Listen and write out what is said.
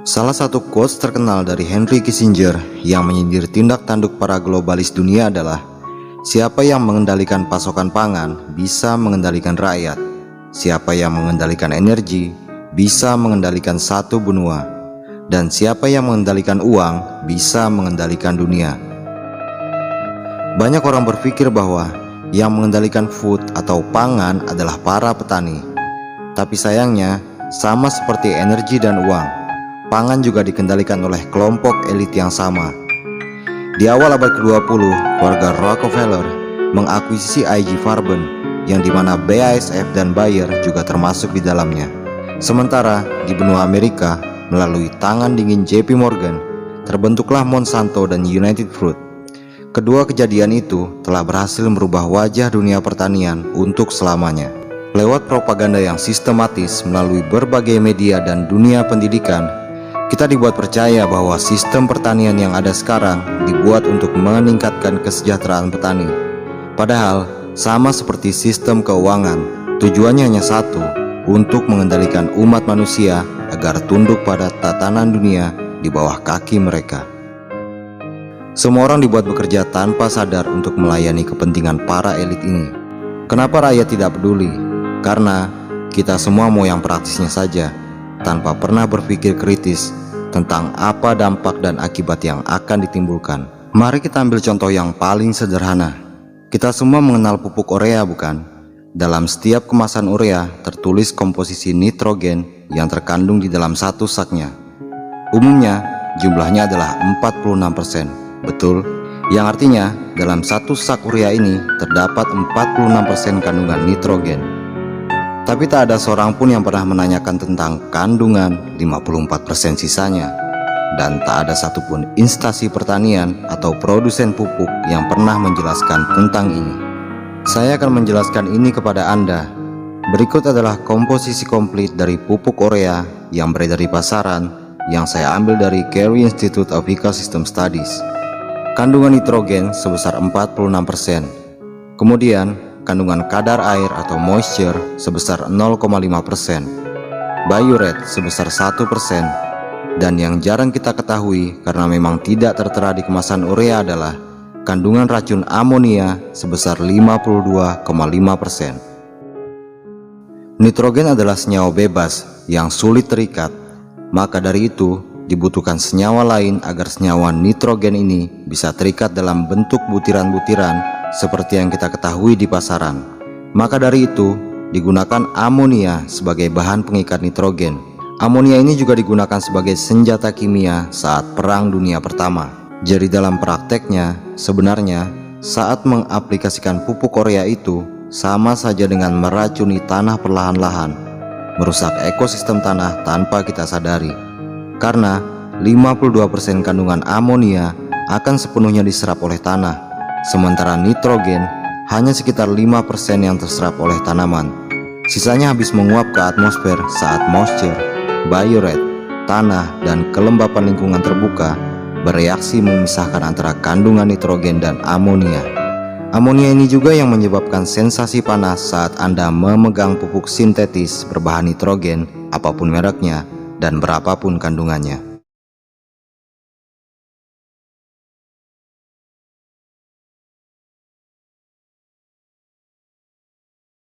Salah satu quotes terkenal dari Henry Kissinger yang menyindir tindak tanduk para globalis dunia adalah, "Siapa yang mengendalikan pasokan pangan bisa mengendalikan rakyat. Siapa yang mengendalikan energi bisa mengendalikan satu benua. Dan siapa yang mengendalikan uang bisa mengendalikan dunia." Banyak orang berpikir bahwa yang mengendalikan food atau pangan adalah para petani. Tapi sayangnya, sama seperti energi dan uang, pangan juga dikendalikan oleh kelompok elit yang sama. Di awal abad ke-20, keluarga Rockefeller mengakuisisi IG Farben, yang dimana BASF dan Bayer juga termasuk di dalamnya. Sementara di benua Amerika, melalui tangan dingin JP Morgan, terbentuklah Monsanto dan United Fruit. Kedua kejadian itu telah berhasil merubah wajah dunia pertanian untuk selamanya. Lewat propaganda yang sistematis melalui berbagai media dan dunia pendidikan, kita dibuat percaya bahwa sistem pertanian yang ada sekarang dibuat untuk meningkatkan kesejahteraan petani. Padahal, sama seperti sistem keuangan, tujuannya hanya satu, untuk mengendalikan umat manusia agar tunduk pada tatanan dunia di bawah kaki mereka. Semua orang dibuat bekerja tanpa sadar untuk melayani kepentingan para elit ini. Kenapa rakyat tidak peduli? Karena kita semua mau yang praktisnya saja, tanpa pernah berpikir kritis tentang apa dampak dan akibat yang akan ditimbulkan. Mari kita ambil contoh yang paling sederhana. Kita semua mengenal pupuk urea, bukan? Dalam setiap kemasan urea tertulis komposisi nitrogen yang terkandung di dalam satu saknya. Umumnya jumlahnya adalah 46%, betul? Yang artinya dalam satu sak urea ini terdapat 46% kandungan nitrogen. Tapi tak ada seorang pun yang pernah menanyakan tentang kandungan 54% sisanya. Dan tak ada satupun instansi pertanian atau produsen pupuk yang pernah menjelaskan tentang ini. Saya akan menjelaskan ini kepada Anda. Berikut adalah komposisi komplit dari pupuk urea yang beredar di pasaran yang saya ambil dari Carey Institute of Ecosystem Studies. Kandungan nitrogen sebesar 46%. Kemudian kandungan kadar air atau moisture sebesar 0,5%, biuret sebesar 1%, dan yang jarang kita ketahui karena memang tidak tertera di kemasan urea adalah kandungan racun amonia sebesar 52,5%. Nitrogen adalah senyawa bebas yang sulit terikat, maka dari itu dibutuhkan senyawa lain agar senyawa nitrogen ini bisa terikat dalam bentuk butiran-butiran seperti yang kita ketahui di pasaran. Maka dari itu digunakan amonia sebagai bahan pengikat nitrogen. Amonia ini juga digunakan sebagai senjata kimia saat Perang Dunia Pertama. Jadi dalam prakteknya sebenarnya saat mengaplikasikan pupuk urea itu sama saja dengan meracuni tanah perlahan-lahan, merusak ekosistem tanah tanpa kita sadari. Karena 52% kandungan amonia akan sepenuhnya diserap oleh tanah, sementara nitrogen hanya sekitar 5% yang terserap oleh tanaman. Sisanya habis menguap ke atmosfer saat moisture, biuret, tanah, dan kelembapan lingkungan terbuka bereaksi memisahkan antara kandungan nitrogen dan amonia. Amonia ini juga yang menyebabkan sensasi panas saat Anda memegang pupuk sintetis berbahan nitrogen, apapun mereknya dan berapapun kandungannya.